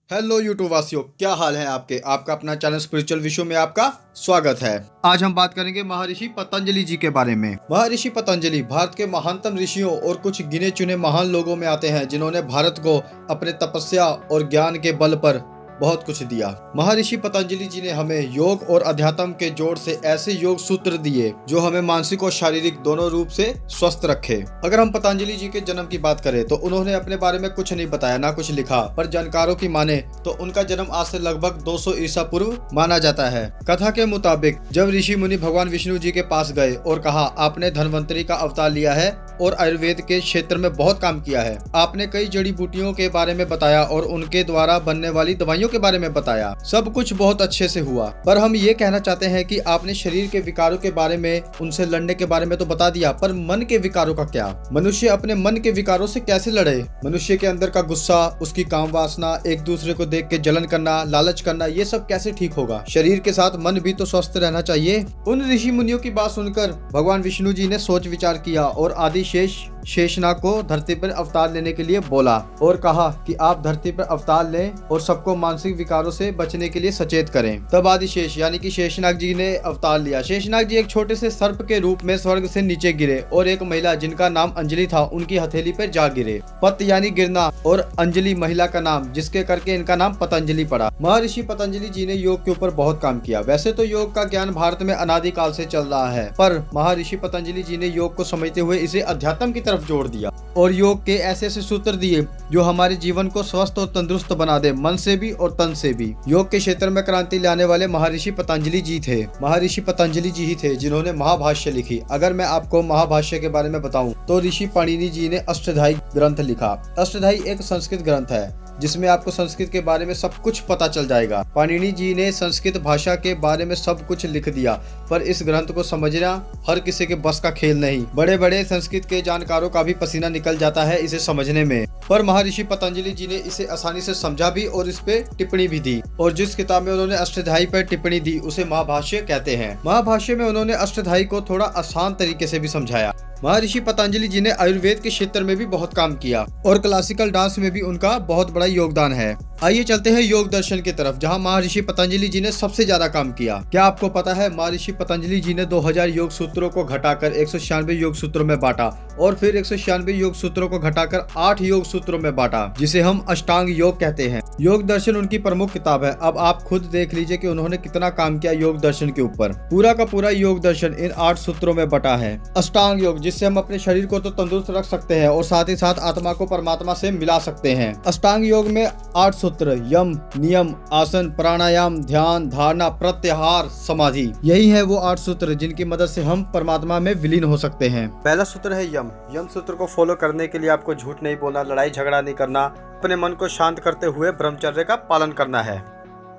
Hello YouTube वासियों, क्या हाल है आपके। आपका अपना चैनल स्पिरिचुअल विषयों में आपका स्वागत है। आज हम बात करेंगे महर्षि पतंजलि जी के बारे में। महर्षि पतंजलि भारत के महानतम ऋषियों और कुछ गिने चुने महान लोगों में आते हैं, जिन्होंने भारत को अपने तपस्या और ज्ञान के बल पर बहुत कुछ दिया। महर्षि पतंजलि जी ने हमें योग और अध्यात्म के जोड़ से ऐसे योग सूत्र दिए जो हमें मानसिक और शारीरिक दोनों रूप से स्वस्थ रखे। अगर हम पतंजलि जी के जन्म की बात करें तो उन्होंने अपने बारे में कुछ नहीं बताया, ना कुछ लिखा, पर जानकारों की माने तो उनका जन्म आज से लगभग 200 ईसा पूर्व माना जाता है। कथा के मुताबिक जब ऋषि मुनि भगवान विष्णु जी के पास गए और कहा, आपने धन्वंतरी का अवतार लिया है और आयुर्वेद के क्षेत्र में बहुत काम किया है। आपने कई जड़ी बूटियों के बारे में बताया और उनके द्वारा बनने वाली दवाइयों के बारे में बताया। सब कुछ बहुत अच्छे से हुआ, पर हम ये कहना चाहते हैं कि आपने शरीर के विकारों के बारे में, उनसे लड़ने के बारे में तो बता दिया, पर मन के विकारों का क्या? मनुष्य अपने मन के विकारों से कैसे लड़े? मनुष्य के अंदर का गुस्सा, उसकी काम वासना, एक दूसरे को देख के जलन करना, लालच करना, ये सब कैसे ठीक होगा? शरीर के साथ मन भी तो स्वस्थ रहना चाहिए। उन ऋषि मुनियों की बात सुनकर भगवान विष्णु जी ने सोच विचार किया और आदिशेष शेषनाग को धरती पर अवतार लेने के लिए बोला और कहा कि आप धरती पर अवतार लें और सबको मानसिक विकारों से बचने के लिए सचेत करें। तब आदिशेष यानी कि शेषनाग जी ने अवतार लिया। शेषनाग जी एक छोटे से सर्प के रूप में स्वर्ग से नीचे गिरे और एक महिला जिनका नाम अंजलि था उनकी हथेली पर जा गिरे। पत यानी गिरना और अंजलि महिला का नाम, जिसके करके इनका नाम पतंजलि पड़ा। महर्षि पतंजलि जी ने योग के ऊपर बहुत काम किया। वैसे तो योग का ज्ञान भारत में अनादिकाल से चल रहा है, पर महर्षि पतंजलि जी ने योग को समझते हुए इसे अध्यात्म की तरफ जोड़ दिया और योग के ऐसे ऐसे सूत्र दिए जो हमारे जीवन को स्वस्थ और तंदुरुस्त बना दे, मन से भी और तन से भी। योग के क्षेत्र में क्रांति लाने वाले महर्षि पतंजलि जी थे। महर्षि पतंजलि जी ही थे जिन्होंने महाभाष्य लिखी। अगर मैं आपको महाभाष्य के बारे में बताऊं तो ऋषि पाणिनि जी ने अष्टाध्यायी ग्रंथ लिखा। अष्टाध्यायी एक संस्कृत ग्रंथ है जिसमें आपको संस्कृत के बारे में सब कुछ पता चल जाएगा। पाणिनि जी ने संस्कृत भाषा के बारे में सब कुछ लिख दिया, पर इस ग्रंथ को समझना हर किसी के बस का खेल नहीं। बड़े बड़े संस्कृत के जानकारों का भी पसीना निकल जाता है इसे समझने में, पर महर्षि पतंजलि जी ने इसे आसानी से समझा भी और इस पे टिप्पणी भी दी। और जिस किताब में उन्होंने अष्टाध्यायी पर टिप्पणी दी उसे महाभाष्य कहते हैं। महाभाष्य में उन्होंने अष्टाध्यायी को थोड़ा आसान तरीके से भी समझाया। महर्षि पतंजलि जी ने आयुर्वेद के क्षेत्र में भी बहुत काम किया और क्लासिकल डांस में भी उनका बहुत बड़ा योगदान है। आइए चलते हैं योग दर्शन की तरफ, जहां महर्षि पतंजलि जी ने सबसे ज्यादा काम किया। क्या आपको पता है महर्षि पतंजलि जी ने 2000 योग सूत्रों को घटाकर 196 योग सूत्रों में बांटा और फिर 196 योग सूत्रों को घटाकर 8 योग सूत्रों में बांटा, जिसे हम अष्टांग योग कहते हैं। योग दर्शन उनकी प्रमुख किताब है। अब आप खुद देख लीजिए कि उन्होंने कितना काम किया योग दर्शन के ऊपर। पूरा का पूरा योग दर्शन इन 8 सूत्रों में बटा है। अष्टांग योग, जिससे हम अपने शरीर को तो तंदुरुस्त रख सकते हैं और साथ ही साथ आत्मा को परमात्मा से मिला सकते हैं। अष्टांग योग में 8 सूत्र यम, नियम, आसन, प्राणायाम, ध्यान, धारणा, प्रत्याहार, समाधि, यही है वो 8 सूत्र जिनकी मदद से हम परमात्मा में विलीन हो सकते हैं। पहला सूत्र है यम। यम सूत्र को फॉलो करने के लिए आपको झूठ नहीं बोलना, लड़ाई झगड़ा नहीं करना, अपने मन को शांत करते हुए ब्रह्मचर्य का पालन करना है।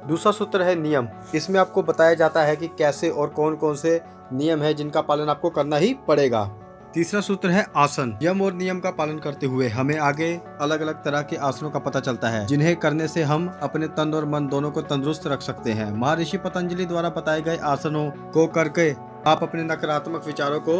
दूसरा सूत्र है नियम। इसमें आपको बताया जाता है कि कैसे और कौन कौन से नियम है जिनका पालन आपको करना ही पड़ेगा। तीसरा सूत्र है आसन। यम और नियम का पालन करते हुए हमें आगे अलग अलग तरह के आसनों का पता चलता है, जिन्हें करने से हम अपने तन और मन दोनों को तंदुरुस्त रख सकते हैं। महर्षि पतंजलि द्वारा बताए गए आसनों को करके आप अपने नकारात्मक विचारों को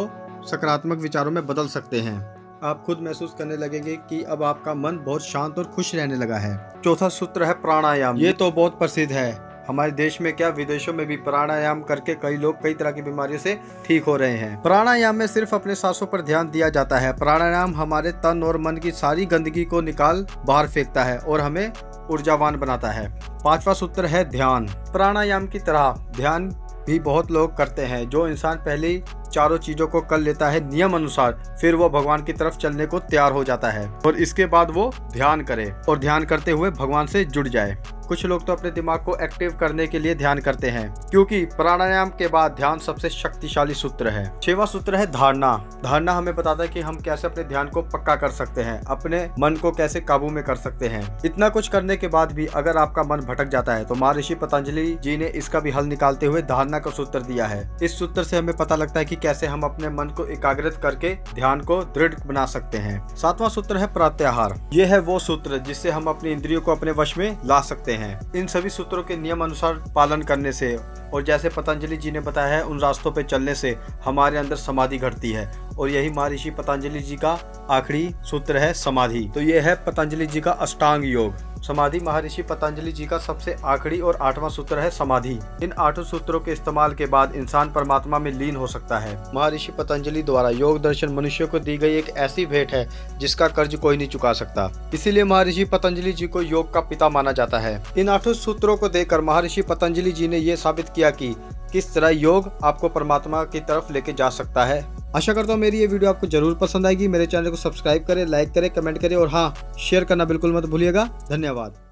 सकारात्मक विचारों में बदल सकते हैं। आप खुद महसूस करने लगेंगे कि अब आपका मन बहुत शांत और खुश रहने लगा है। चौथा सूत्र है प्राणायाम। ये तो बहुत प्रसिद्ध है। हमारे देश में क्या, विदेशों में भी प्राणायाम करके कई लोग कई तरह की बीमारियों से ठीक हो रहे हैं। प्राणायाम में सिर्फ अपने सांसों पर ध्यान दिया जाता है। प्राणायाम हमारे तन और मन की सारी गंदगी को निकाल बाहर फेंकता है और हमें ऊर्जावान बनाता है। पांचवा सूत्र है ध्यान। प्राणायाम की तरह ध्यान भी बहुत लोग करते हैं। जो इंसान पहले चारों चीजों को कर लेता है नियम अनुसार, फिर वो भगवान की तरफ चलने को तैयार हो जाता है और इसके बाद वो ध्यान करे और ध्यान करते हुए भगवान से जुड़ जाए। कुछ लोग तो अपने दिमाग को एक्टिव करने के लिए ध्यान करते हैं, क्योंकि प्राणायाम के बाद ध्यान सबसे शक्तिशाली सूत्र है। 6वां सूत्र है धारणा। धारणा हमें बताता है कि हम कैसे अपने ध्यान को पक्का कर सकते हैं, अपने मन को कैसे काबू में कर सकते हैं। इतना कुछ करने के बाद भी अगर आपका मन भटक जाता है तो महर्षि पतंजलि जी ने इसका भी हल निकालते हुए धारणा का सूत्र दिया है। इस सूत्र से हमें पता लगता है कि कैसे हम अपने मन को एकाग्रित करके ध्यान को दृढ़ बना सकते हैं। 7वां सूत्र है प्रत्याहार। ये है वो सूत्र जिससे हम अपनी इंद्रियों को अपने वश में ला सकते हैं। इन सभी सूत्रों के नियम अनुसार पालन करने से और जैसे पतंजलि जी ने बताया है उन रास्तों पे चलने से हमारे अंदर समाधि घटती है और यही महर्षि पतंजलि जी का आखिरी सूत्र है समाधि। तो ये है पतंजलि जी का अष्टांग योग। समाधि महर्षि पतंजलि जी का सबसे आखिरी और 8वां सूत्र है समाधि। इन 8 सूत्रों के इस्तेमाल के बाद इंसान परमात्मा में लीन हो सकता है। महर्षि पतंजलि द्वारा योग दर्शन मनुष्य को दी गई एक ऐसी भेंट है जिसका कर्ज कोई नहीं चुका सकता। इसीलिए महर्षि पतंजलि जी को योग का पिता माना जाता है। इन 8 सूत्रों को देकर महर्षि पतंजलि जी ने यह साबित किया कि किस तरह योग आपको परमात्मा की तरफ लेके जा सकता है। आशा करता हूँ मेरी ये वीडियो आपको जरूर पसंद आएगी। मेरे चैनल को सब्सक्राइब करें, लाइक करें, कमेंट करें और हाँ, शेयर करना बिल्कुल मत भूलिएगा। धन्यवाद।